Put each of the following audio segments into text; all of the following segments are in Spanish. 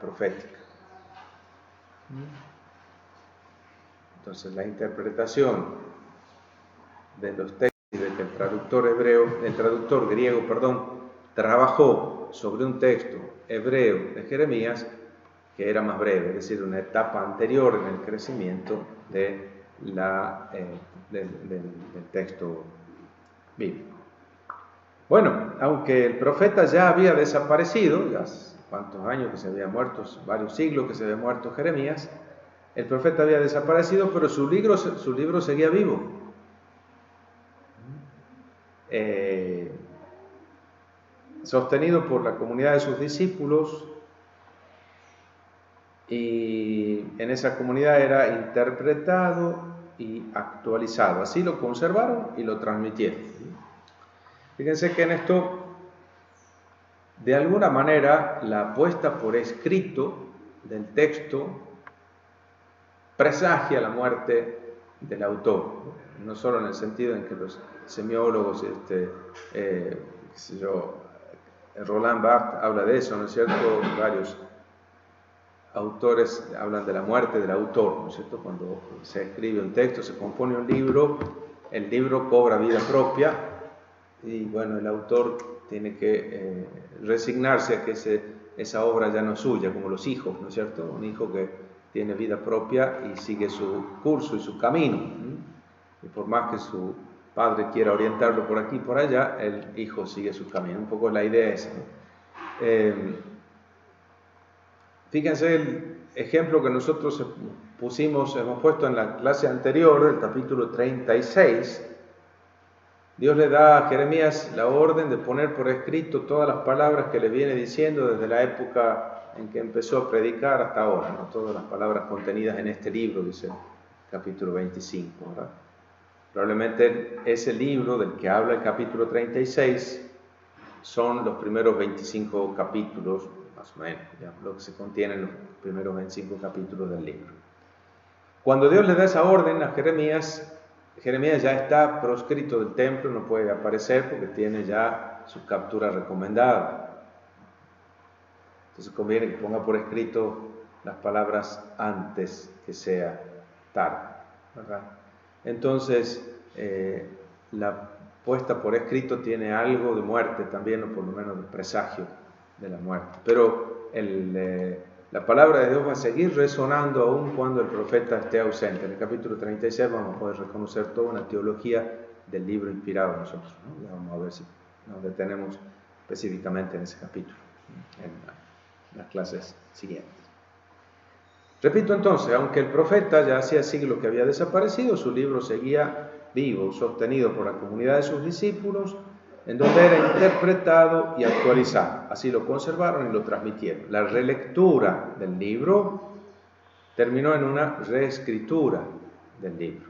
profética. Entonces, la interpretación de los textos de que el traductor griego, trabajó sobre un texto hebreo de Jeremías que era más breve, es decir, una etapa anterior en el crecimiento del texto bíblico. Bueno, aunque el profeta ya había desaparecido, ya hace cuántos años que se había muerto, varios siglos que se había muerto Jeremías, el profeta había desaparecido, pero su libro seguía vivo. Sostenido por la comunidad de sus discípulos, y en esa comunidad era interpretado y actualizado. Así lo conservaron y lo transmitieron. Fíjense que en esto, de alguna manera, la puesta por escrito del texto presagia la muerte del autor, no solo en el sentido en que los semiólogos, Roland Barthes habla de eso, ¿no es cierto? Varios autores hablan de la muerte del autor, ¿no es cierto? Cuando se escribe un texto, se compone un libro, el libro cobra vida propia y bueno, el autor tiene que resignarse a que esa obra ya no es suya, como los hijos, ¿no es cierto? Un hijo que tiene vida propia y sigue su curso y su camino, y por más que su padre quiera orientarlo por aquí y por allá, el hijo sigue su camino. Un poco la idea es, ¿no? Fíjense el ejemplo que nosotros hemos puesto en la clase anterior, el capítulo 36. Dios le da a Jeremías la orden de poner por escrito todas las palabras que le viene diciendo desde la época en que empezó a predicar hasta ahora, ¿no? Todas las palabras contenidas en este libro, dice el capítulo 25, ¿verdad? Probablemente ese libro del que habla el capítulo 36 son los primeros 25 capítulos, más o menos, ya, lo que se contiene en los primeros 25 capítulos del libro. Cuando Dios le da esa orden a Jeremías ya está proscrito del templo, no puede aparecer porque tiene ya su captura recomendada. Entonces conviene que ponga por escrito las palabras antes que sea tarde, ¿verdad? Entonces, la puesta por escrito tiene algo de muerte también, o por lo menos de presagio de la muerte. Pero la palabra de Dios va a seguir resonando aún cuando el profeta esté ausente. En el capítulo 36 vamos a poder reconocer toda una teología del libro inspirado a nosotros, ¿no? Ya vamos a ver si nos detenemos específicamente en ese capítulo, en las clases siguientes. Repito entonces, aunque el profeta ya hacía siglos que había desaparecido, su libro seguía vivo, sostenido por la comunidad de sus discípulos, en donde era interpretado y actualizado. Así lo conservaron y lo transmitieron. La relectura del libro terminó en una reescritura del libro.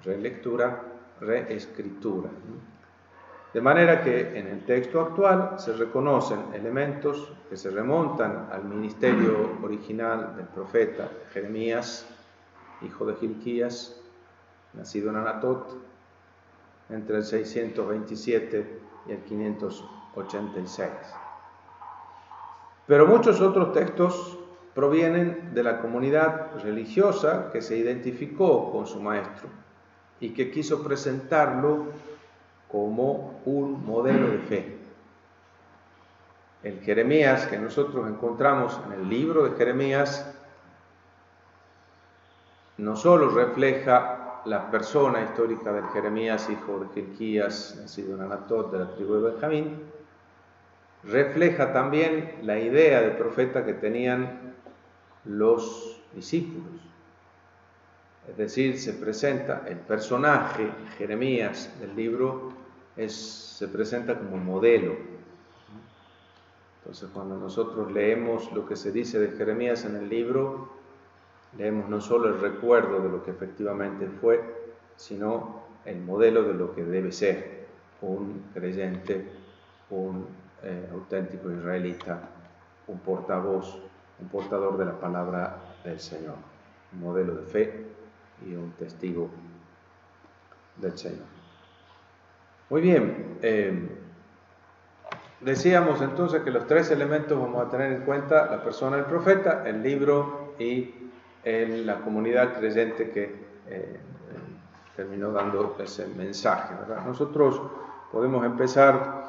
Relectura, reescritura. De manera que en el texto actual se reconocen elementos que se remontan al ministerio original del profeta Jeremías, hijo de Hilquías, nacido en Anatot, entre el 627 y el 586. Pero muchos otros textos provienen de la comunidad religiosa que se identificó con su maestro y que quiso presentarlo como un modelo de fe. El Jeremías que nosotros encontramos en el libro de Jeremías no solo refleja la persona histórica del Jeremías, hijo de Hilquías, nacido en Anatot, de la tribu de Benjamín, refleja también la idea de profeta que tenían los discípulos. Es decir, se presenta el personaje Jeremías del libro, se presenta como modelo. Entonces, cuando nosotros leemos lo que se dice de Jeremías en el libro, leemos no solo el recuerdo de lo que efectivamente fue, sino el modelo de lo que debe ser un creyente, un auténtico israelita, un portavoz, un portador de la palabra del Señor, un modelo de fe y un testigo del Señor. Muy bien, Decíamos entonces que los tres elementos vamos a tener en cuenta: la persona del profeta, el libro y la comunidad creyente que terminó dando ese mensaje, ¿verdad? Nosotros podemos empezar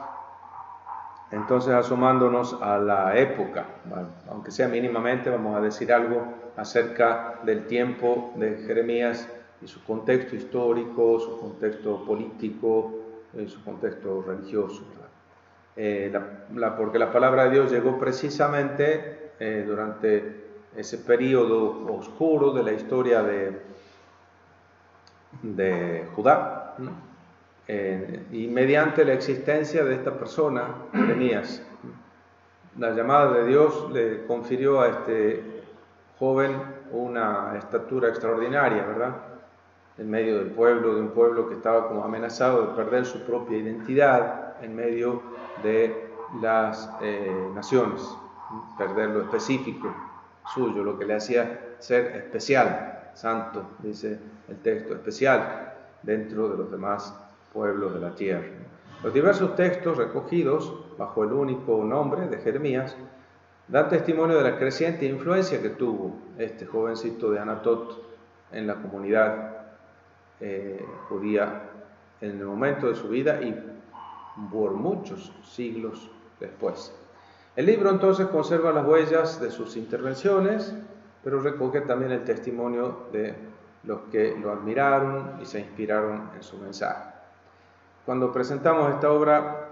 entonces asomándonos a la época, ¿vale? Aunque sea mínimamente, vamos a decir algo acerca del tiempo de Jeremías y su contexto histórico, su contexto político, su contexto religioso, porque la palabra de Dios llegó precisamente durante ese periodo oscuro de la historia de Judá, ¿no? Y mediante la existencia de esta persona, Jeremías, la llamada de Dios le confirió a este joven una estatura extraordinaria, ¿verdad? En medio del pueblo, de un pueblo que estaba como amenazado de perder su propia identidad en medio de las naciones, perder lo específico suyo, lo que le hacía ser especial, santo, dice el texto, especial dentro de los demás pueblos de la tierra. Los diversos textos recogidos bajo el único nombre de Jeremías dan testimonio de la creciente influencia que tuvo este jovencito de Anatot en la comunidad judía en el momento de su vida y por muchos siglos después. El libro entonces conserva las huellas de sus intervenciones, pero recoge también el testimonio de los que lo admiraron y se inspiraron en su mensaje. Cuando presentamos esta obra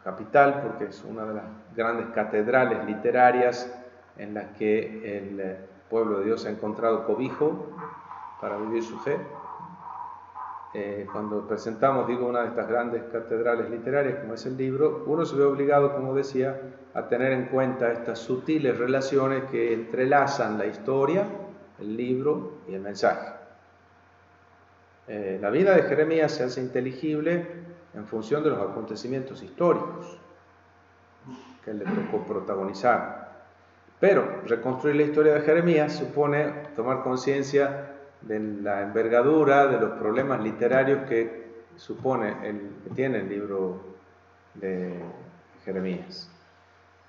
capital, porque es una de las grandes catedrales literarias en las que el pueblo de Dios ha encontrado cobijo para vivir su fe, cuando presentamos, una de estas grandes catedrales literarias como es el libro, uno se ve obligado, como decía, a tener en cuenta estas sutiles relaciones que entrelazan la historia, el libro y el mensaje. La vida de Jeremías se hace inteligible en función de los acontecimientos históricos que le tocó protagonizar. Pero reconstruir la historia de Jeremías supone tomar conciencia de la envergadura de los problemas literarios que tiene el libro de Jeremías.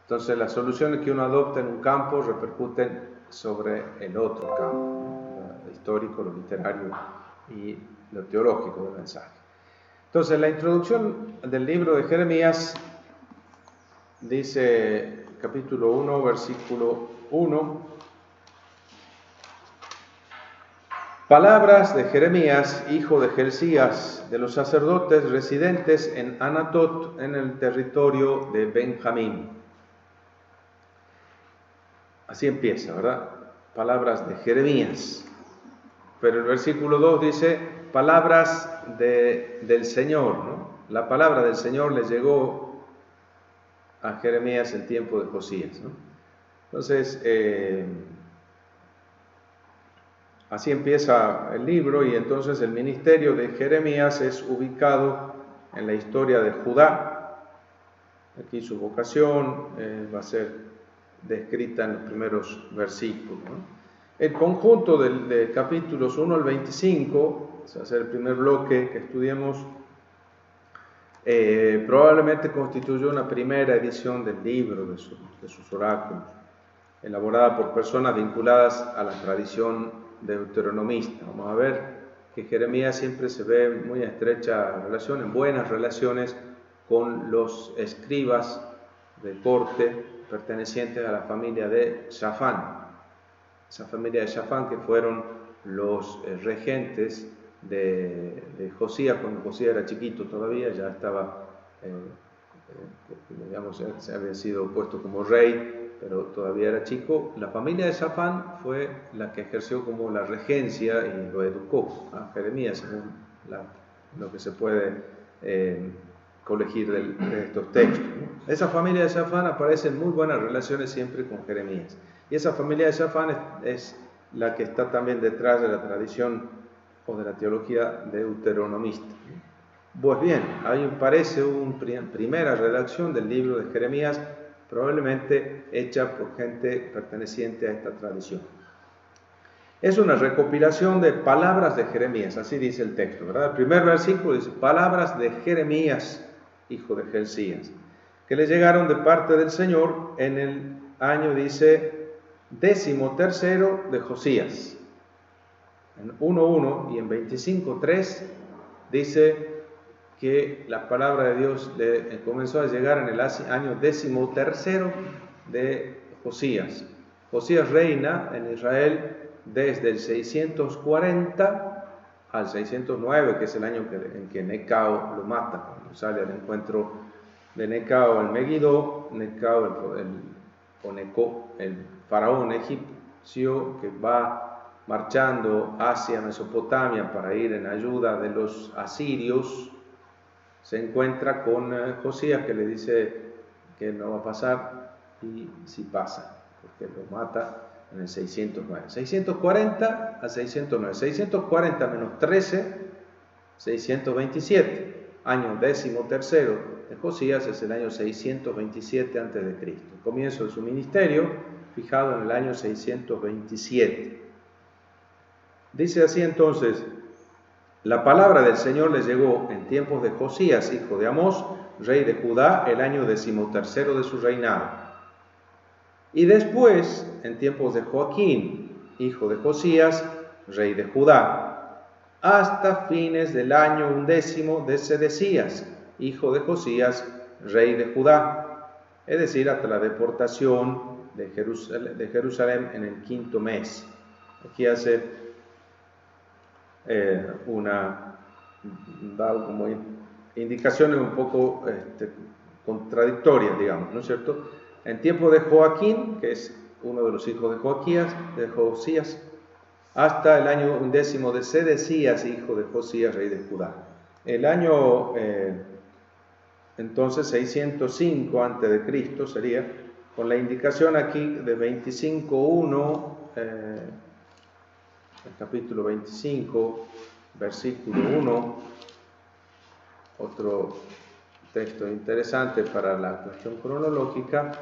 Entonces, las soluciones que uno adopta en un campo repercuten sobre el otro campo, lo histórico, lo literario y lo teológico del mensaje. Entonces, la introducción del libro de Jeremías dice, capítulo 1, versículo 1, palabras de Jeremías, hijo de Hilcías, de los sacerdotes residentes en Anatot, en el territorio de Benjamín. Así empieza, ¿verdad? Palabras de Jeremías. Pero el versículo 2 dice, palabras del Señor, ¿no? La palabra del Señor le llegó a Jeremías en tiempo de Josías, ¿no? Entonces, así empieza el libro, y entonces el ministerio de Jeremías es ubicado en la historia de Judá. Aquí su vocación va a ser descrita en los primeros versículos, ¿no? El conjunto de capítulos 1 al 25, ese va a ser el primer bloque que estudiemos, probablemente constituyó una primera edición del libro, de sus oráculos, elaborada por personas vinculadas a la tradición deuteronomista. Vamos a ver que Jeremías siempre se ve en muy estrecha relación, en buenas relaciones con los escribas de corte pertenecientes a la familia de Shafán. Esa familia de Shafán que fueron los regentes de Josías cuando Josías era chiquito todavía, ya estaba, se había sido puesto como rey, pero todavía era chico. La familia de Shafán fue la que ejerció como la regencia y lo educó a Jeremías, según lo que se puede colegir de estos textos, ¿no? Esa familia de Shafán aparece en muy buenas relaciones siempre con Jeremías. Y esa familia de Shafán es la que está también detrás de la tradición o de la teología deuteronomista. Pues bien, ahí parece una primera redacción del libro de Jeremías, probablemente hecha por gente perteneciente a esta tradición. Es una recopilación de palabras de Jeremías, así dice el texto, ¿verdad? El primer versículo dice, palabras de Jeremías, hijo de Hilcías. que le llegaron de parte del Señor en el año, dice, 13º de Josías. En 1:1 y en 25:3 dice que la palabra de Dios le comenzó a llegar en el año 13º de Josías. Josías reina en Israel desde el 640 al 609, que es el año en que Necao lo mata, cuando sale al encuentro de Necao en Megiddo. Necao, el faraón egipcio que va marchando hacia Mesopotamia para ir en ayuda de los asirios, se encuentra con Josías, que le dice que no va a pasar, y sí pasa, porque lo mata en el 609. 640 a 609. 640 menos 13, 627. Año 13º de Josías es el año 627 a.C. El comienzo de su ministerio, fijado en el año 627. Dice así entonces: la palabra del Señor le llegó en tiempos de Josías, hijo de Amós, rey de Judá, el año 13º de su reinado. Y después, en tiempos de Joaquín, hijo de Josías, rey de Judá, hasta fines del año 11º de Sedecías, hijo de Josías, rey de Judá, es decir, hasta la deportación de Jerusalén en el 5.º mes. Aquí hace da como indicaciones un poco contradictorias, digamos, ¿no es cierto? En tiempo de Joaquín, que es uno de los hijos de Josías, hasta el año 11º de Sedecías, hijo de Josías, rey de Judá. El año entonces 605 a.C. sería, con la indicación aquí de 25:1, el capítulo 25, versículo 1, otro texto interesante para la cuestión cronológica,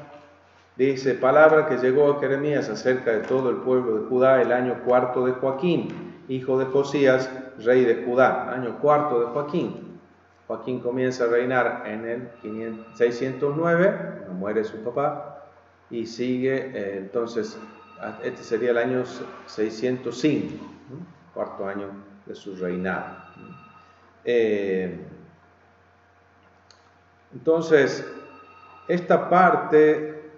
dice: palabra que llegó a Jeremías acerca de todo el pueblo de Judá el año 4º de Joaquín, hijo de Josías, rey de Judá. Año 4º de Joaquín. Joaquín comienza a reinar en el 609, cuando muere su papá, y sigue entonces. Este sería el año 605, cuarto año de su reinado. Entonces, esta parte,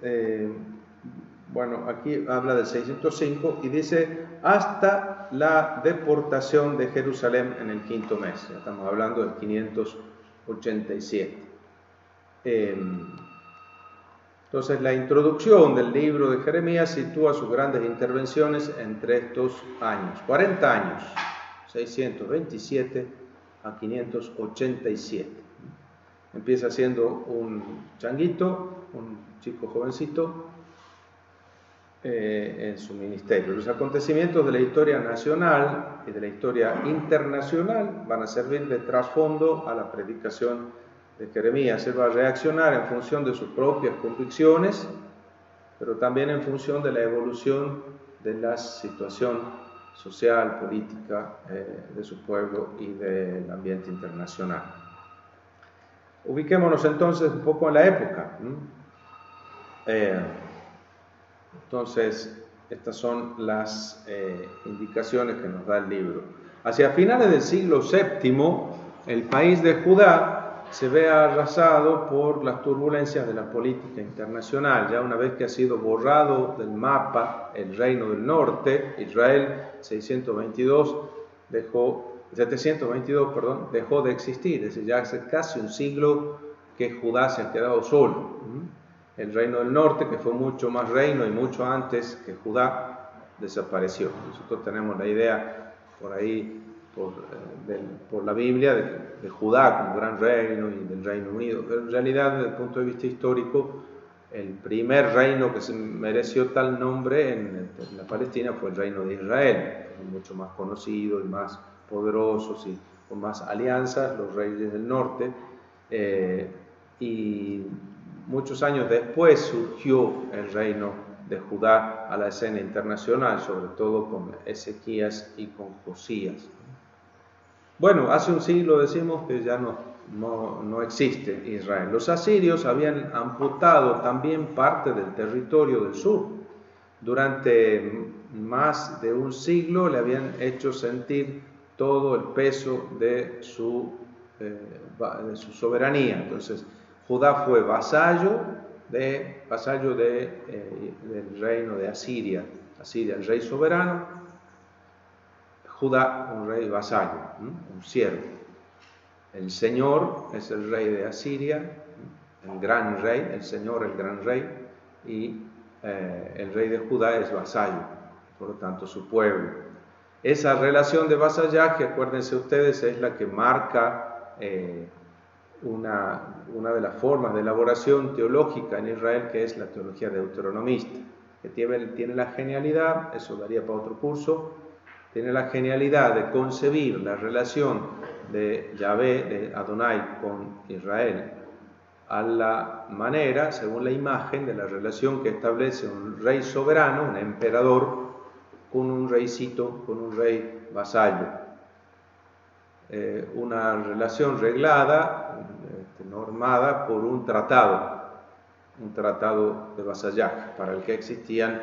aquí habla del 605 y dice hasta la deportación de Jerusalén en el 5.º mes. Ya estamos hablando del 587. Entonces, la introducción del libro de Jeremías sitúa sus grandes intervenciones entre estos años, 40 años, 627 a 587. Empieza siendo un changuito, un chico jovencito en su ministerio. Los acontecimientos de la historia nacional y de la historia internacional van a servir de trasfondo a la predicación de Jeremías. Él va a reaccionar en función de sus propias convicciones, pero también en función de la evolución de la situación social, política de su pueblo y del ambiente internacional. Ubiquémonos entonces un poco en la época. Entonces, estas son las indicaciones que nos da el libro. Hacia finales del siglo VII, el país de Judá se ve arrasado por las turbulencias de la política internacional. Ya una vez que ha sido borrado del mapa el reino del norte, Israel 722 dejó de existir. Es decir, ya hace casi un siglo que Judá se ha quedado solo. El reino del norte, que fue mucho más reino y mucho antes que Judá, desapareció. Nosotros tenemos la idea por ahí, por la Biblia, de Judá como gran reino y del Reino Unido, pero en realidad desde el punto de vista histórico el primer reino que se mereció tal nombre en la Palestina fue el reino de Israel, mucho más conocido y más poderosos y con más alianzas, los reyes del norte, y muchos años después surgió el reino de Judá a la escena internacional, sobre todo con Ezequías y con Josías. Bueno, hace un siglo decimos que ya no no existe Israel. Los asirios habían amputado también parte del territorio del sur. Durante más de un siglo le habían hecho sentir todo el peso de su soberanía. Entonces, Judá fue vasallo del reino de Asiria. Asiria, el rey soberano, Judá, un rey vasallo, un siervo. El Señor es el rey de Asiria, el gran rey, el Señor, el gran rey, y el rey de Judá es vasallo, por lo tanto su pueblo. Esa relación de vasallaje, acuérdense ustedes, es la que marca una de las formas de elaboración teológica en Israel, que es la teología deuteronomista, que tiene la genialidad, eso daría para otro curso, tiene la genialidad de concebir la relación de Yahvé, de Adonai con Israel, a la manera, según la imagen de la relación que establece un rey soberano, un emperador, con un reycito, con un rey vasallo. Una relación reglada, normada por un tratado de vasallaje, para el que existían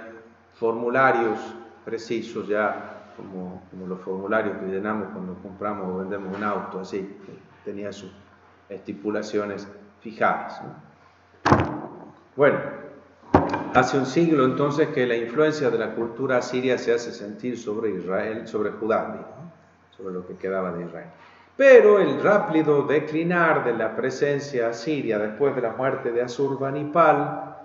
formularios precisos ya, como los formularios que llenamos cuando compramos o vendemos un auto, así, tenía sus estipulaciones fijadas, ¿no? Bueno, hace un siglo entonces que la influencia de la cultura asiria se hace sentir sobre Israel, sobre Judá, ¿no? Sobre lo que quedaba de Israel. Pero el rápido declinar de la presencia asiria después de la muerte de Asurbanipal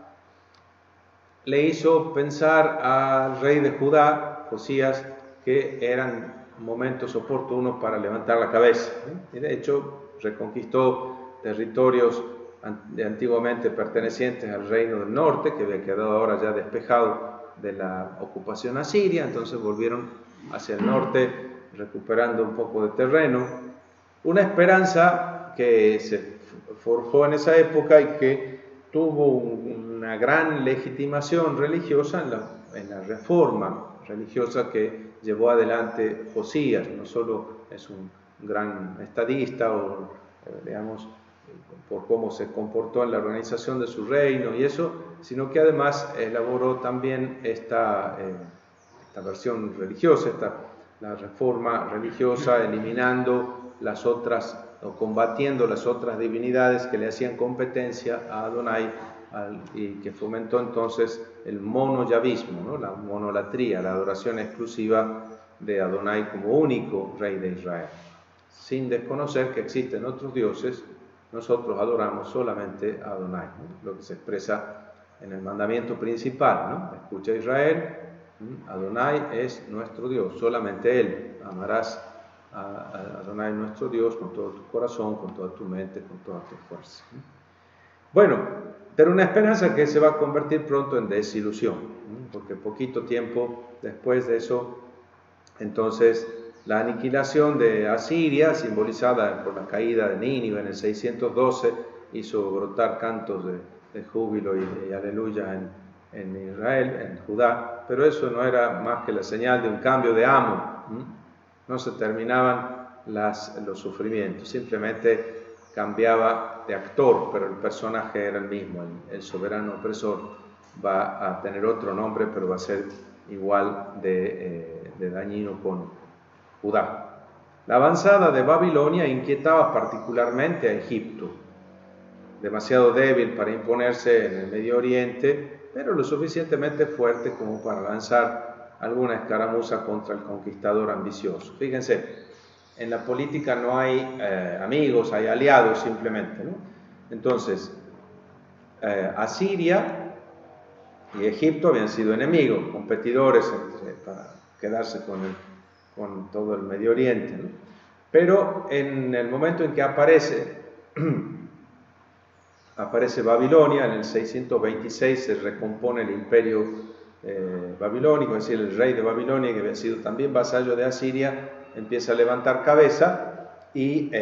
le hizo pensar al rey de Judá, Josías, que eran momentos oportunos para levantar la cabeza. Y de hecho reconquistó territorios antiguamente pertenecientes al reino del norte, que había quedado ahora ya despejado de la ocupación asiria. Entonces volvieron hacia el norte recuperando un poco de terreno. Una esperanza que se forjó en esa época y que tuvo una gran legitimación religiosa en la reforma religiosa que llevó adelante Josías. No solo es un gran estadista o digamos por cómo se comportó en la organización de su reino y eso, sino que además elaboró también esta versión religiosa, la reforma religiosa, eliminando las otras o combatiendo las otras divinidades que le hacían competencia a Adonai y que fomentó entonces el monoyavismo, ¿no? La monolatría, la adoración exclusiva de Adonai como único rey de Israel. Sin desconocer que existen otros dioses, nosotros adoramos solamente a Adonai, ¿no? Lo que se expresa en el mandamiento principal, ¿no? Escucha Israel, Adonai es nuestro Dios, solamente Él. Amarás a Adonai nuestro Dios con todo tu corazón, con toda tu mente, con toda tu fuerza. Bueno, pero una esperanza que se va a convertir pronto en desilusión, porque poquito tiempo después de eso, entonces la aniquilación de Asiria, simbolizada por la caída de Nínive en el 612, hizo brotar cantos de júbilo y aleluya en Israel, en Judá, pero eso no era más que la señal de un cambio de amo. No se terminaban los sufrimientos, simplemente cambiaba de actor, pero el personaje era el mismo. El soberano opresor va a tener otro nombre, pero va a ser igual de dañino con Judá. La avanzada de Babilonia inquietaba particularmente a Egipto, demasiado débil para imponerse en el Medio Oriente, pero lo suficientemente fuerte como para lanzar alguna escaramuza contra el conquistador ambicioso. Fíjense, en la política no hay amigos, hay aliados simplemente, ¿no? Entonces, Asiria y Egipto habían sido enemigos, competidores para quedarse con todo el Medio Oriente, ¿no? Pero en el momento en que aparece Babilonia, en el 626 se recompone el imperio babilónico, es decir, el rey de Babilonia, que había sido también vasallo de Asiria, empieza a levantar cabeza y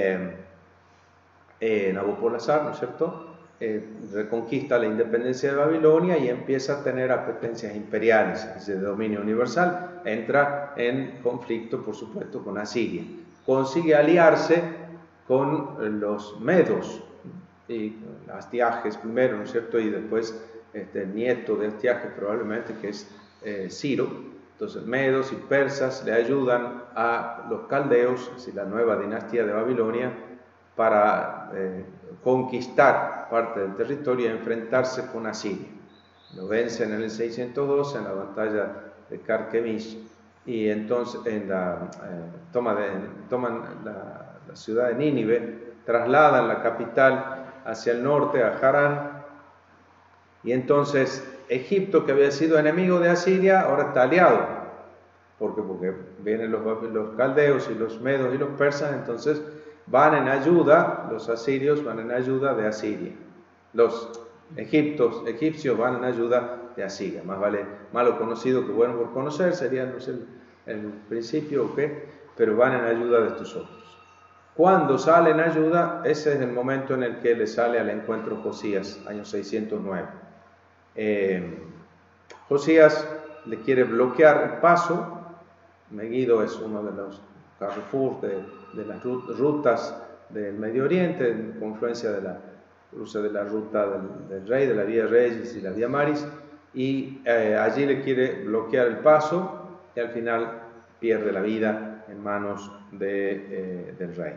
Nabopolassar, ¿no es cierto?, reconquista la independencia de Babilonia y empieza a tener apetencias imperiales, es decir, de dominio universal, entra en conflicto, por supuesto, con Asiria. Consigue aliarse con los medos, y Astiages primero, ¿no es cierto? Y después el nieto de Astiages probablemente, que es Ciro. Entonces medos y persas le ayudan a los caldeos, es decir, la nueva dinastía de Babilonia, para conquistar parte del territorio y enfrentarse con Asiria. Lo vencen en el 612 en la batalla de Carquemish, y entonces toman la ciudad de Nínive, trasladan la capital hacia el norte, a Harán, y entonces Egipto, que había sido enemigo de Asiria, ahora está aliado. ¿Por qué? Porque vienen los caldeos y los medos y los persas, entonces van en ayuda, los asirios van en ayuda de Asiria. Los egipcios van en ayuda de Asiria. Más vale malo conocido que bueno por conocer, sería no sé, el principio o qué, pero van en ayuda de estos otros. Cuando sale en ayuda, ese es el momento en el que le sale al encuentro Josías, año 609. Josías le quiere bloquear el paso. Megiddo es uno de los carrefours de las rutas del Medio Oriente, en confluencia de la ruta del rey, de la Vía Reyes y la Vía Maris, y allí le quiere bloquear el paso y al final pierde la vida en manos del rey.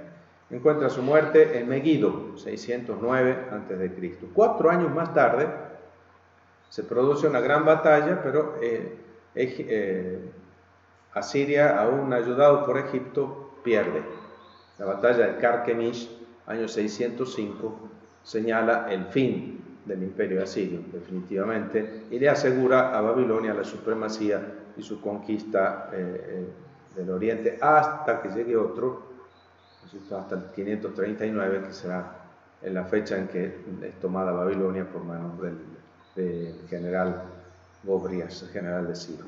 Encuentra su muerte en Megiddo, 609 a.C. 4 años más tarde se produce una gran batalla, pero Asiria, aún ayudado por Egipto, pierde. La batalla de Carquemish, año 605, señala el fin del imperio asirio, definitivamente, y le asegura a Babilonia la supremacía y su conquista del oriente, hasta que llegue otro, hasta el 539, que será en la fecha en que es tomada Babilonia por manos del general Gobrias, el general de Ciro.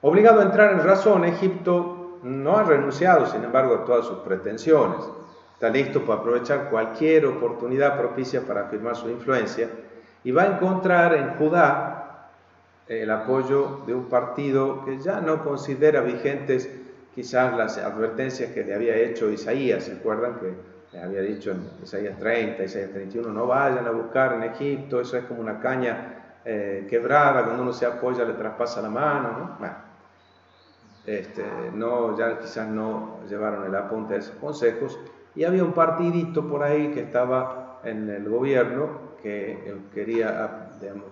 Obligado a entrar en razón, Egipto no ha renunciado, sin embargo, a todas sus pretensiones. Está listo para aprovechar cualquier oportunidad propicia para afirmar su influencia, y va a encontrar en Judá el apoyo de un partido que ya no considera vigentes quizás las advertencias que le había hecho Isaías. ¿Se acuerdan que le había dicho en Isaías 30, Isaías 31, no vayan a buscar en Egipto, eso es como una caña quebrada, cuando uno se apoya le traspasa la mano, ¿no? Bueno, ya quizás no llevaron el apunte de esos consejos, y había un partidito por ahí que estaba en el gobierno que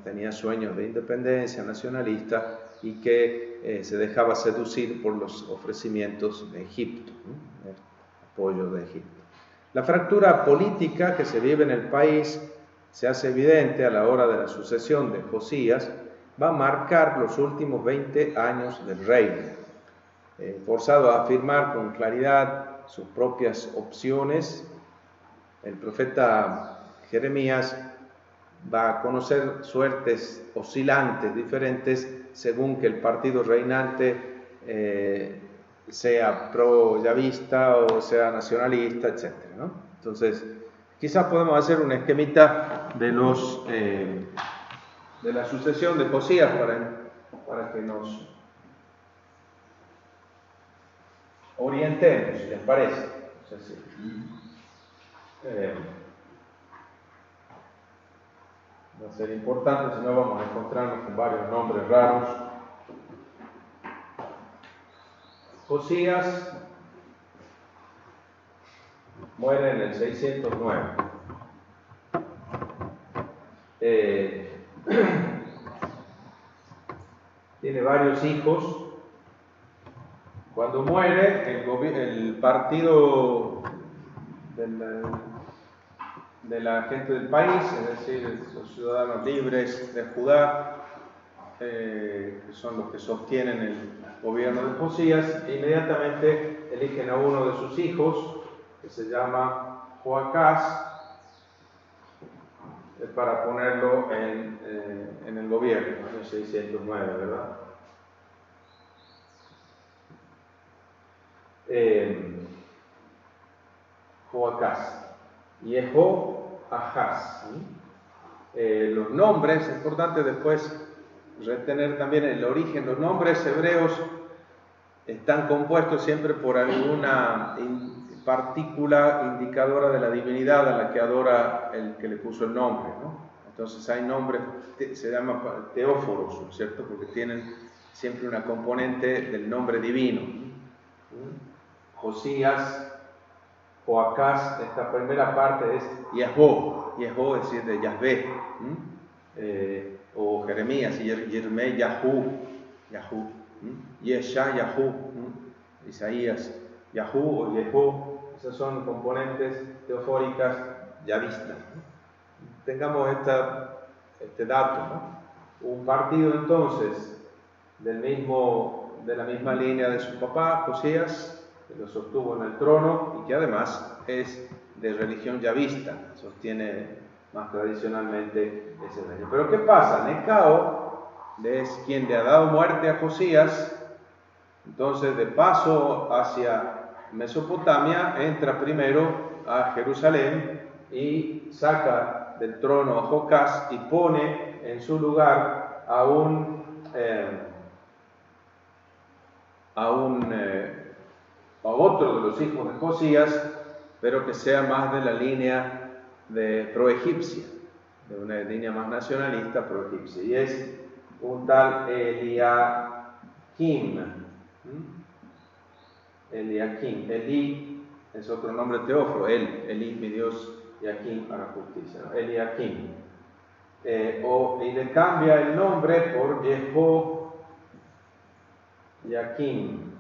tenía sueños de independencia nacionalista y que se dejaba seducir por los ofrecimientos de Egipto, ¿no? El apoyo de Egipto. La fractura política que se vive en el país se hace evidente a la hora de la sucesión de Josías, va a marcar los últimos 20 años del reino. Forzado a afirmar con claridad sus propias opciones, el profeta Jeremías va a conocer suertes oscilantes, diferentes, según que el partido reinante sea pro-yavista o sea nacionalista, etc., ¿no? Entonces, quizás podemos hacer un esquemita de la sucesión de Josías para que nos orientemos, si les parece. No sé si, va a ser importante, si no vamos a encontrarnos con varios nombres raros. Josías muere en el 609. Tiene varios hijos. Cuando muere, el partido de la gente del país, es decir, los ciudadanos libres de Judá, que son los que sostienen el gobierno de Josías, e inmediatamente eligen a uno de sus hijos, que se llama Joacás, para ponerlo en el gobierno, en el 609, ¿verdad? Joacás y Jehoahaz. Los nombres, es importante después retener también el origen. Los nombres hebreos están compuestos siempre por partícula indicadora de la divinidad a la que adora el que le puso el nombre, ¿no? Entonces hay nombres, se llama teóforos, ¿no es cierto? Porque tienen siempre una componente del nombre divino. Josías, Joacás, esta primera parte es Yahó, Yahó es decir, de Yahvé, o Jeremías, Yermé, Yahú, Yahú, Yesha, Yahú, Isaías, Yahú o Yehó, esas son componentes teofóricas yavistas. Tengamos este dato, ¿no? Un partido entonces de la misma línea de su papá, Josías, que lo sostuvo en el trono y que además es de religión yavista, sostiene más tradicionalmente ese reino. Pero ¿qué pasa? Necao es quien le ha dado muerte a Josías, entonces de paso hacia Mesopotamia entra primero a Jerusalén y saca del trono a Jocás y pone en su lugar a otro de los hijos de Josías, pero que sea más de la línea de proegipcia, de una línea más nacionalista proegipcia, y es un tal Eliakim. Eliakim, Eli es otro nombre teóforo, Eli, mi Dios, y Akim para justicia, ¿no? Eliakim. Y le cambia el nombre por Jehoiakim.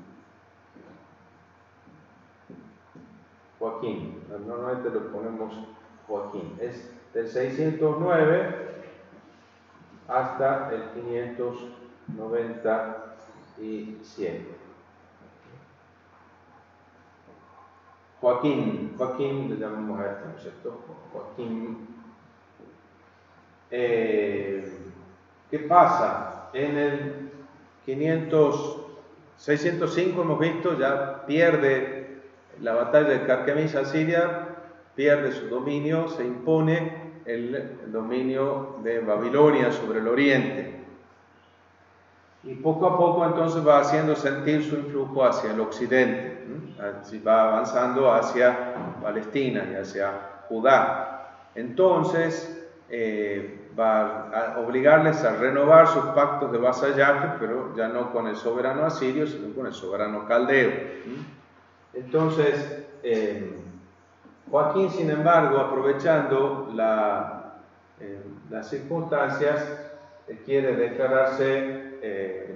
Joaquín, normalmente lo ponemos Joaquín. Es del 609 hasta el 597. Joaquín le llamamos a este, ¿no es cierto? Joaquín. ¿Qué pasa? En el 605 hemos visto, ya pierde la batalla de Carquemis, Asiria, pierde su dominio, se impone el dominio de Babilonia sobre el oriente. Y poco a poco entonces va haciendo sentir su influjo hacia el occidente, así va avanzando hacia Palestina y hacia Judá. Entonces va a obligarles a renovar sus pactos de vasallaje, pero ya no con el soberano asirio, sino con el soberano caldeo. Entonces, Joaquín, sin embargo, aprovechando las circunstancias, quiere declararse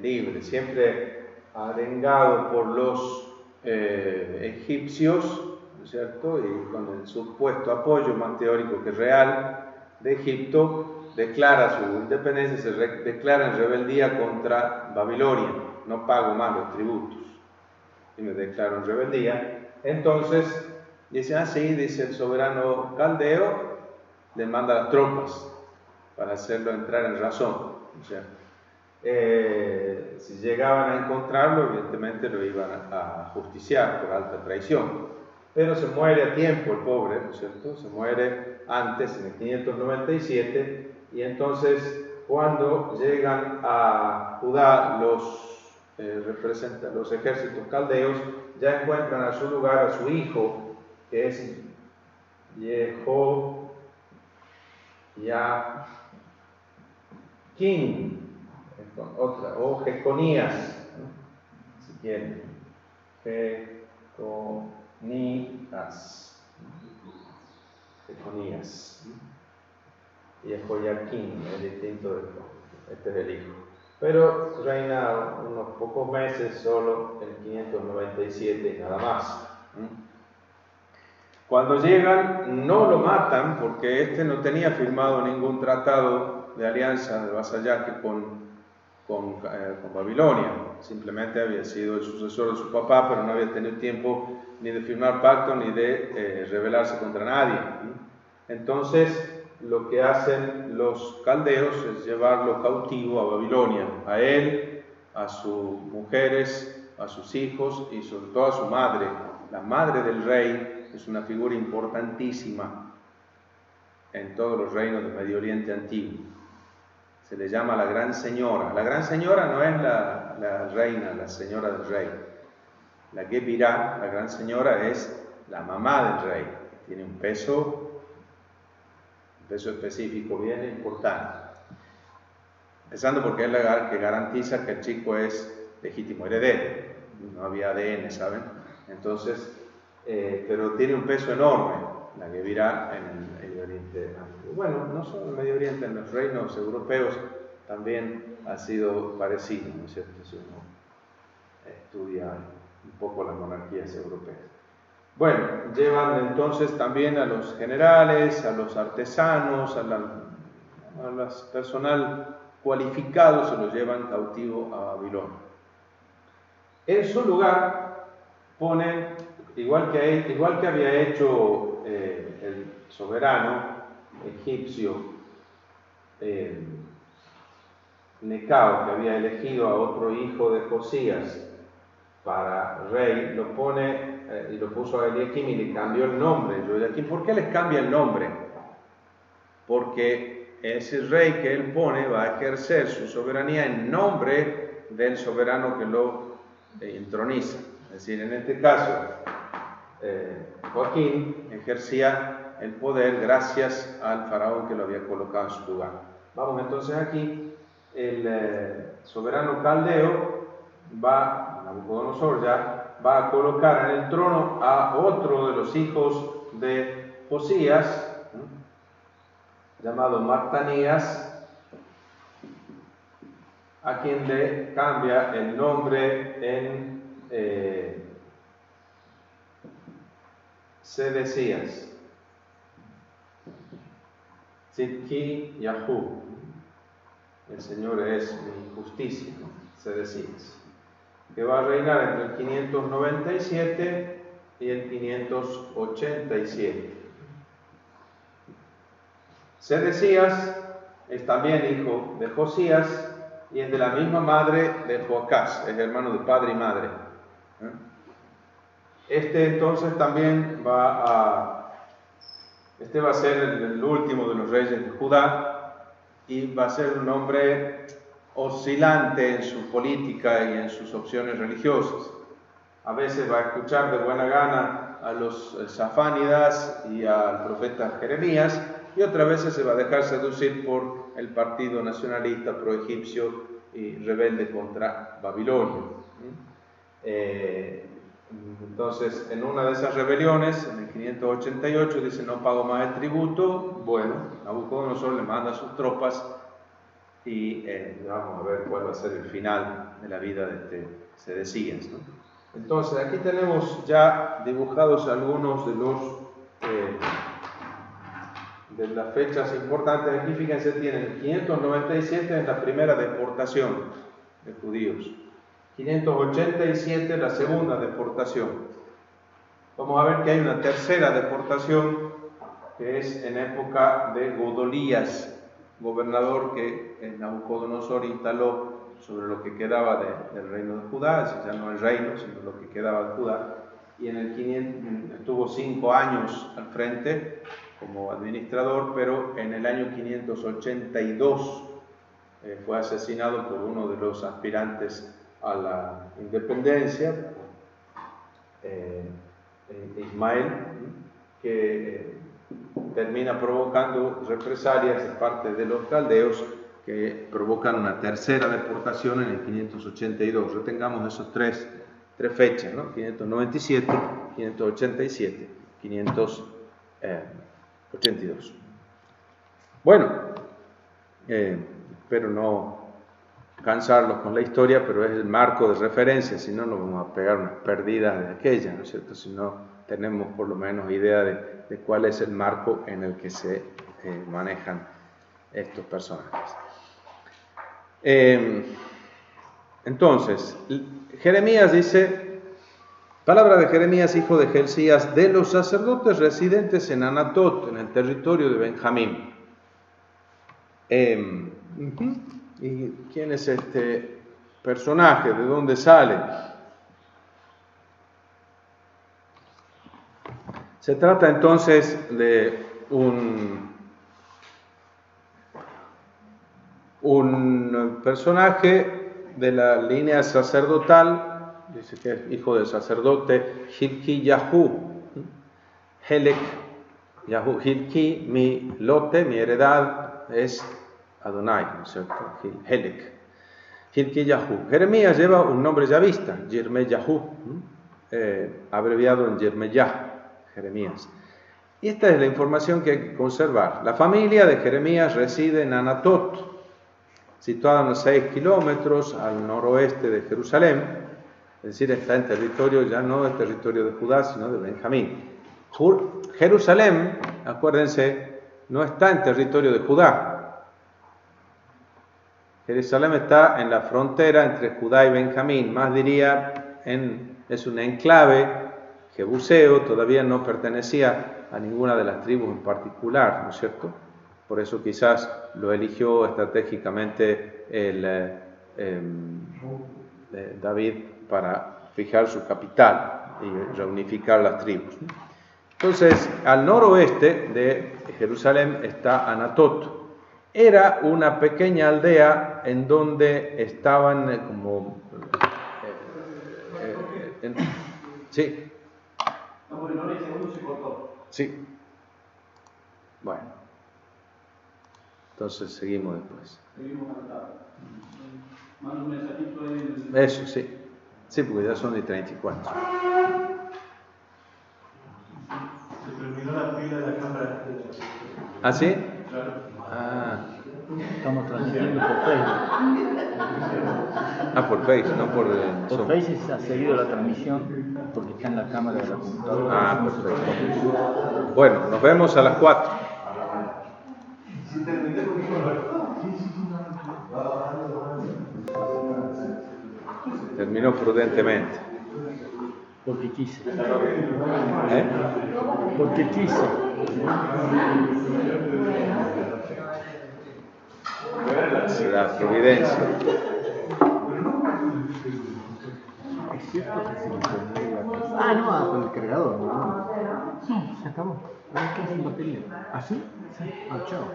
libre, siempre arengado por los egipcios, ¿no es cierto? Y con el supuesto apoyo más teórico que real de Egipto, declara su independencia, se declara en rebeldía contra Babilonia. No pago más los tributos y me declaro en rebeldía. Entonces dice, dice el soberano caldeo, le manda las tropas para hacerlo entrar en razón, ¿no es cierto? Si llegaban a encontrarlo, evidentemente lo iban a justiciar por alta traición, pero se muere a tiempo el pobre, ¿no es cierto? Se muere antes, en el 597, y entonces cuando llegan a Judá los ejércitos caldeos, ya encuentran a su lugar a su hijo, que es Jehoiakim, o Jeconías, si quieren, Jeconías, y Jehoiakim, el distinto de este es el hijo. Pero reina unos pocos meses, solo el 597 nada más. Cuando llegan, no lo matan porque este no tenía firmado ningún tratado de alianza, de vasallaje con Babilonia. Simplemente había sido el sucesor de su papá, pero no había tenido tiempo ni de firmar pacto ni de rebelarse contra nadie. Entonces, lo que hacen los caldeos es llevarlo cautivo a Babilonia, a él, a sus mujeres, a sus hijos y sobre todo a su madre. La madre del rey es una figura importantísima en todos los reinos del Medio Oriente antiguo. Se le llama la Gran Señora. La Gran Señora no es la reina, la señora del rey. La Gebirá, la Gran Señora, es la mamá del rey, tiene un peso específico bien importante. Empezando porque es la que garantiza que el chico es legítimo heredero. No había ADN, ¿saben? Entonces, pero tiene un peso enorme la Gevirá en el Medio Oriente. Bueno, no solo en el Medio Oriente, en los reinos europeos también ha sido parecido, ¿no es cierto? Si uno estudia un poco las monarquías europeas. Bueno, llevan entonces también a los generales, a los artesanos, a las personal cualificado, se los llevan cautivo a Babilonia. En su lugar ponen, igual que había hecho el soberano egipcio Necao, que había elegido a otro hijo de Josías para rey, lo pone y lo puso a Eliakim y le cambió el nombre. Eliakim, ¿por qué les cambia el nombre? Porque ese rey que él pone va a ejercer su soberanía en nombre del soberano que lo entroniza. Es decir, en este caso, Joaquín ejercía el poder gracias al faraón que lo había colocado en su lugar. Vamos entonces aquí, el soberano caldeo Nabucodonosor ya va a colocar en el trono a otro de los hijos de Josías, llamado Matanías, a quien le cambia el nombre en Sedecías, Tzidki Yahu, el Señor es mi justicia, Sedecías, que va a reinar entre el 597 y el 587. Sedecías es también hijo de Josías y es de la misma madre de Joacás, es hermano de padre y madre. Entonces también va a ser el último de los reyes de Judá y va a ser un hombre oscilante en su política y en sus opciones religiosas. A veces va a escuchar de buena gana a los safánidas y al profeta Jeremías, y otras veces se va a dejar seducir por el partido nacionalista pro-egipcio y rebelde contra Babilonia. Entonces, en una de esas rebeliones, en el 588, dice: no pago más el tributo. Bueno, Nabucodonosor le manda a sus tropas y vamos a ver cuál va a ser el final de la vida de Sedecías, ¿no? Entonces, aquí tenemos ya dibujados algunos de las fechas importantes. Aquí, fíjense, tienen 597 es la primera deportación de judíos, 587 la segunda deportación. Vamos a ver que hay una tercera deportación que es en época de Godolías, gobernador que Nabucodonosor instaló sobre lo que quedaba del reino de Judá, ya no el reino, sino lo que quedaba de Judá, y en el 500 estuvo 5 años al frente como administrador, pero en el año 582 fue asesinado por uno de los aspirantes a la independencia, Ismael, que termina provocando represalias de parte de los caldeos que provocan una tercera deportación en el 582. Retengamos esos tres fechas, ¿no? 597, 587, 582. Bueno, espero no cansarlos con la historia, pero es el marco de referencia, si no nos vamos a pegar unas perdidas de aquella, ¿no es cierto? Si no tenemos por lo menos idea de cuál es el marco en el que se manejan estos personajes. Entonces, Jeremías dice, palabra de Jeremías, hijo de Gelcías, de los sacerdotes residentes en Anatot, en el territorio de Benjamín. ¿Y quién es este personaje? ¿De dónde sale? Se trata entonces de un personaje de la línea sacerdotal, dice que es hijo del sacerdote Tzidki Yahu, Helek Yahu. Hilki, mi lote, mi heredad es Adonai, ¿no es cierto? Helek. Hilki Yahu. Jeremías lleva un nombre yavista, Yirmeyahu, abreviado en Yirmeyah, Jeremías. Y esta es la información que hay que conservar. La familia de Jeremías reside en Anatot, situada a unos 6 kilómetros al noroeste de Jerusalén, es decir, está en territorio, ya no en territorio de Judá, sino de Benjamín. Jerusalén, acuérdense, no está en territorio de Judá. Jerusalén está en la frontera entre Judá y Benjamín, más diría, es un enclave jebuseo, todavía no pertenecía a ninguna de las tribus en particular, ¿no es cierto? Por eso quizás lo eligió estratégicamente David para fijar su capital y reunificar las tribus. Entonces, al noroeste de Jerusalén está Anatot. Era una pequeña aldea en donde estaban sí. Sí. Bueno. Entonces seguimos después. Manda un mensajito ahí. Eso, sí. Sí, porque ya son de 34. Se terminó la pila de la cámara. ¿Ah, sí? Claro. Ah. Estamos transmitiendo por Facebook. Por Facebook, no por Por Zoom. Facebook se ha seguido la transmisión porque está en la cámara de la computadora. Perfecto. Bueno, nos vemos a las 4. Si terminé conmigo, Terminó prudentemente. Porque quise. ¿Eh? Porque quise. La providencia. Es cierto que se le perdió la cosa. Ah, no, con el cargador, ¿no? No, se acabó. Ahora queda sin batería. ¿Ah, sí? Sí. Ah, chao.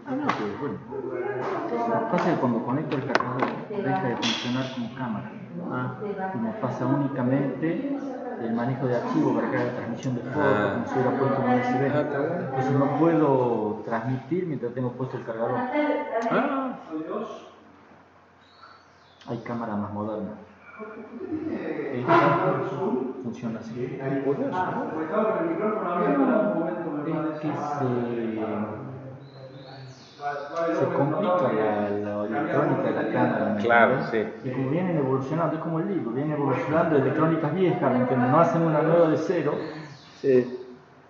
Ah, no, pero bueno. Lo que pasa es que cuando conecto el cargador deja de funcionar como cámara. Y me pasa únicamente el manejo de archivos para que haga transmisión de fotos, como si hubiera puesto un USB. Entonces no puedo transmitir mientras tengo puesto el cargador. Hay cámaras más modernas. Esta funciona así. Es que se complica la electrónica de la cámara. Claro, sí. Y como vienen evolucionando, es como el libro, vienen evolucionando de electrónicas viejas, ¿me entiendes? No hacen una nueva de cero,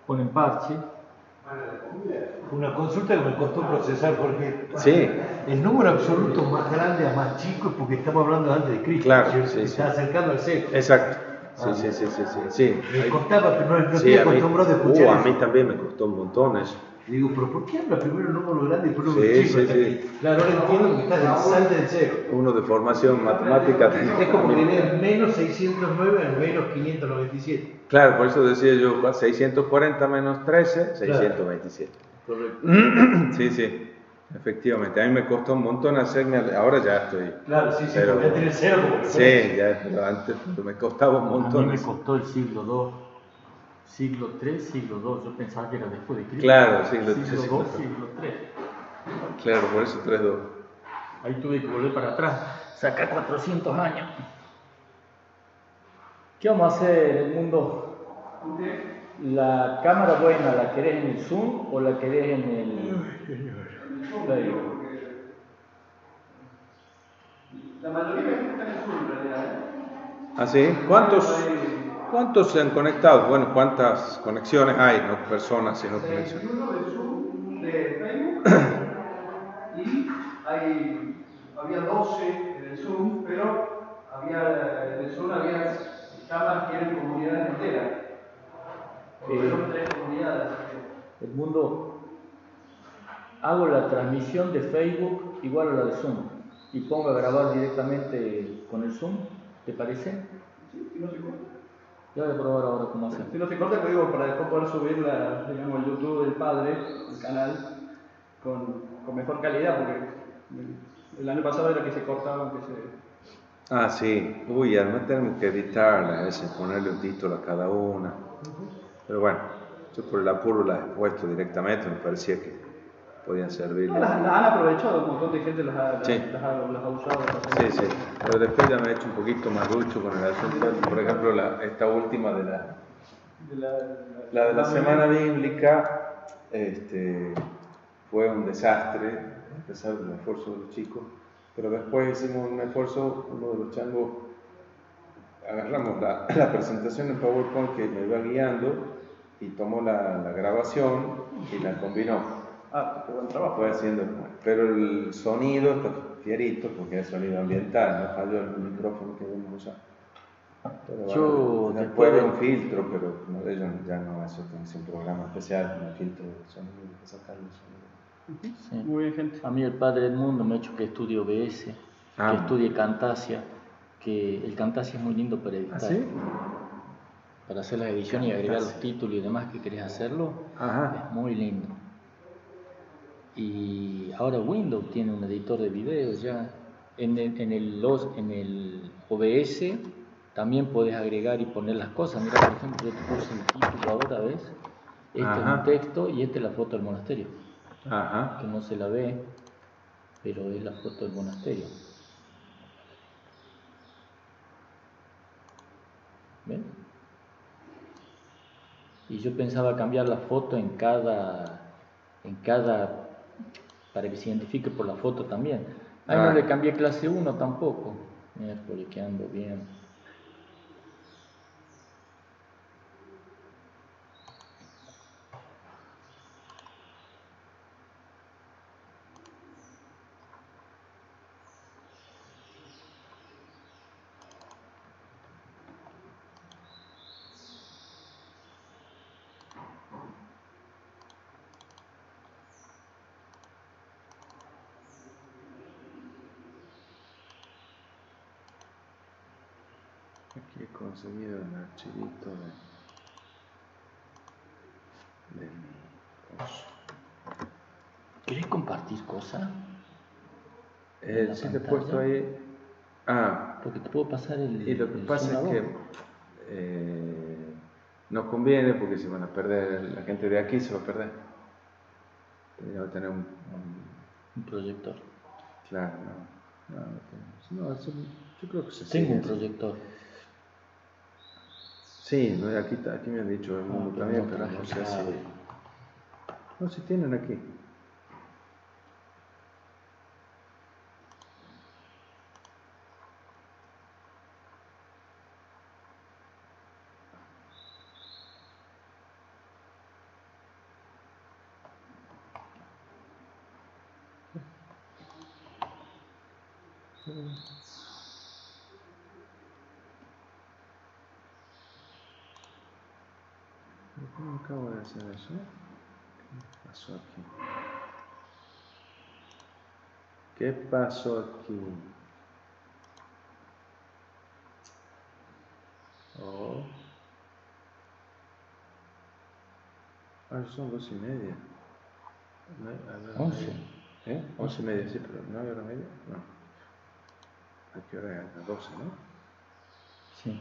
ponen parche. una consulta que me costó procesar porque Sí. el número absoluto más grande a más chico es porque estamos hablando antes de Cristo. Claro, ¿cierto? sí, Se sí. está acercando al cero. Exacto. Sí. Me costaba, pero no Sí, estoy a mí, acostumbrado a escuchar a mí eso. también me costó un montón eso. Y digo, pero ¿por qué habla primero el número grande y después el número Sí, chico? sí, Hasta sí. que- Claro, ahora entiendo que estás del salte del cero. Uno de formación matemática. Es como tener menos 609 a menos 597. Claro, por eso decía yo 640 menos 13, 627. Correcto. Sí, efectivamente. A mí me costó un montón hacerme, ahora ya estoy. Claro, sí, Pero- porque ya tiene cero como Sí, ya, pero antes me costaba un A mí montón. me eso. costó el siglo II, siglo III, siglo II. Yo pensaba que era después de Cristo. Claro, siglo III, siglo siglo II, III. siglo III. Claro, por eso 3-2. Ahí tuve que volver para atrás, sacar 400 años. ¿Qué vamos a hacer, Edmundo? ¿La cámara buena la querés en el Zoom o la querés en el Facebook? La mayoría de la gente está en el sur, en realidad. ¿Ah, sí? ¿Cuántos se han conectado? Bueno, ¿cuántas conexiones hay? No personas, sino conexiones. 61 de Zoom, de Facebook, y había 12 en el Zoom, pero en el Zoom había cámaras que eran comunidades enteras. Fueron 3 comunidades. Edmundo, hago la transmisión de Facebook igual a la de Zoom y pongo a grabar directamente con el Zoom, ¿te parece? Sí, si no se corta. Ya voy a probar ahora cómo hacer. Si no se corta, te digo, para después poder subir el YouTube del padre, el canal, con mejor calidad, porque el año pasado era que se cortaba, Ah, sí. Uy, además tenemos que editarla, a veces ponerle un título a cada una. Pero bueno, yo por el apuro las he puesto directamente, me parecía que podían No, servirle. las han aprovechado, un montón de gente Sí. las ha usado. Sí, sí. Pero después ya me he hecho un poquito más ducho con el asunto. Por ejemplo, esta última de la de la semana bíblica, fue un desastre, a pesar del esfuerzo de los chicos. Pero después hicimos un esfuerzo, uno de los changos, agarramos la presentación en PowerPoint que me iba guiando y tomó la grabación y la combinó. Ah, qué buen trabajo. Fue haciendo, pero el sonido está fierito porque es sonido ambiental, no falló el micrófono que vamos a usar. Pero bueno, Yo después después de un filtro, pero uno de ellos ya no, eso tiene que ser un programa especial, un filtro de sonido, hay que sacarle el sonido. Sí. Muy bien, gente. A mí el padre Edmundo me ha hecho que estudie OBS, que estudie Camtasia, que el Camtasia es muy lindo para editar. ¿Ah, sí? Para hacer las ediciones y agregar los títulos y demás que querés hacerlo, Ajá. es muy lindo. Y ahora Windows tiene un editor de video ya. En el OBS también podés agregar y poner las cosas. Mira, por ejemplo, yo te puse el título ahora, ¿ves? Este es un texto y esta es la foto del monasterio. Ajá. Que no se la ve, pero es la foto del monasterio. ¿Ven? Y yo pensaba cambiar la foto en cada, para que se identifique por la foto también. Ahí no le cambié clase 1 tampoco. Miércoles que ando bien. Aquí he conseguido un archivito de mi coso. ¿Querés compartir cosas? Sí, le he puesto ahí. Porque te puedo pasar el. Y lo que pasa es que no conviene porque se van a perder, la gente de aquí se va a perder. Tendría que tener un proyector. Claro, no tenemos. No, yo creo que se Tengo un sigue, proyector. Sí, no, aquí me han dicho el mundo pero también, no pero traje no sé cable. si. No, si tienen aquí. ¿Cómo acabo de hacer eso? ¿Qué pasó aquí? ¿Qué pasó aquí? Oh. Son 2:30. No, 11. 11:30, sí, pero 9:30. No. ¿A qué hora es? A 12, ¿no? Sí.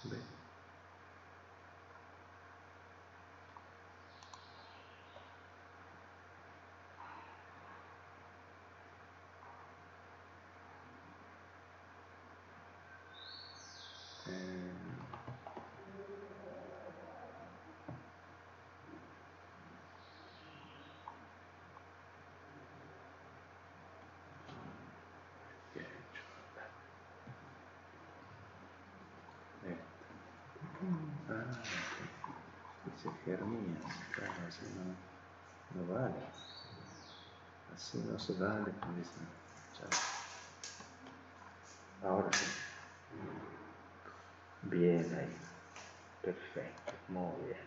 Ve. ¿Qué he hecho? Dice Jeremías. Claro, así no vale. Así no se vale, como dicen. Ahora sí. Bien ahí. Perfecto. Muy bien.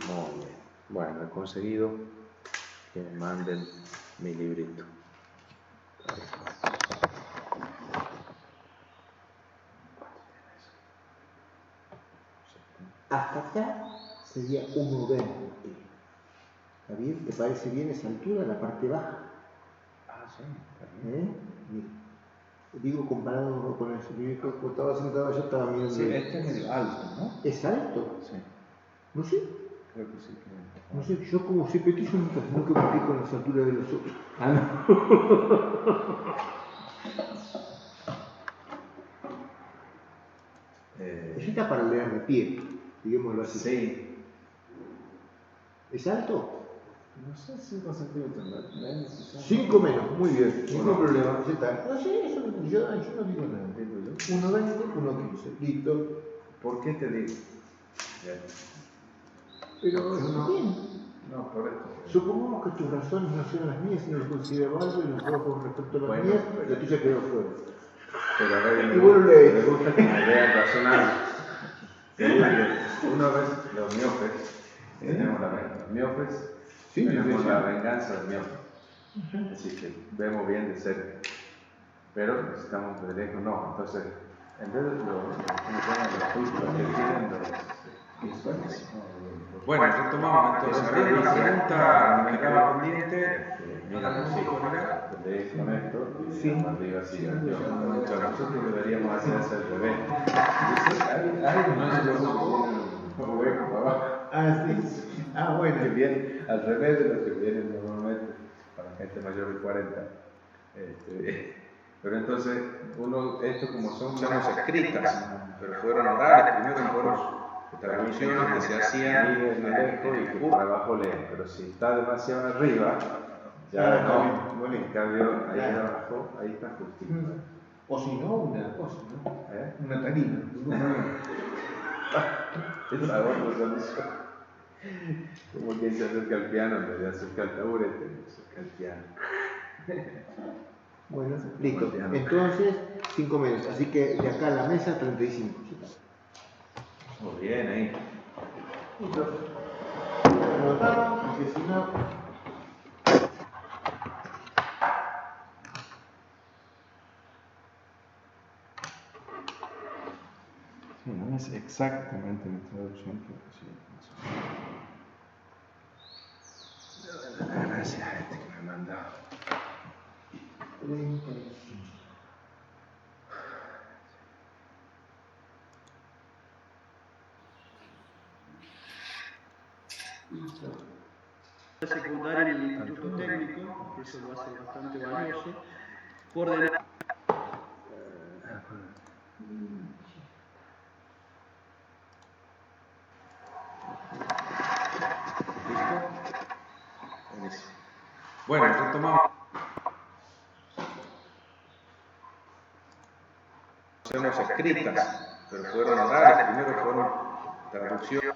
Muy bien. Bueno, he conseguido que me manden mi librito. Hasta acá sería 1:20. Javier, ¿te parece bien esa altura, la parte baja? Ah, sí, está bien. Mira. Digo, comparado con el señorito que estaba sentado, yo estaba mirando. Sí, este es medio alto, ¿no? ¿Es alto? Sí, No sé. creo que sí. No sé, yo como soy pequeño nunca me fijo en las alturas de los otros. Ah, no. Ella está para leer de pie, digámoslo así. Sí. ¿Es alto? No sé, 5 centímetros menos. Quizás. 5 menos, muy bien, ningún Bueno. problema. Ya está. No sé, eso yo no digo nada. 1,20, 1,15. Listo. ¿Por qué te digo? Pero está bien. No, por esto. Supongamos que tus razones no sean las mías, sino que considero algo y las dos con respecto a las Bueno, mías, pero- la tuya quedó fuera. Pero a ver, Y bueno, me gusta que me vean razonable. Una vez los miopes, tenemos los miopes, Sí, tenemos sí. la venganza del miope. Así que vemos bien de cerca. Pero necesitamos de lejos, no. Entonces, en vez de los filtros que tienen los visuales. Bueno, retomamos entonces. Había una pregunta que me quedaba pendiente. Mira, sí, lees con esto y Sí. arriba así. Nosotros deberíamos hacer eso al revés. Un hueco para abajo. Ah, sí. Ah, bueno. Que viene al revés de lo que viene normalmente para gente mayor de 40. Pero entonces, esto como son escritas, pero fueron orales, primero fueron traducciones que se hacían en el lejos y que por abajo leen, pero si está demasiado arriba, ya no, en cambio ahí abajo, ahí está justito. O si no, una cosa, ¿no? Una tarima. Es ahorro son eso. Como quien se acerca al piano en vez de acercar al taburete, se acerca al piano. Bueno, listo. Entonces, 5 menos. Así que de acá a la mesa, 35. Muy bien ahí. Listo. Anotamos, porque si no. Sí, no es exactamente mi traducción, pero sí. Gracias a este que me ha mandado. 35. Secundaria en el Instituto Técnico, que eso lo hace bastante valioso, coordenar. Buenísimo. Bueno, retomamos. Escritas, pero fueron orales, primero fueron traducciones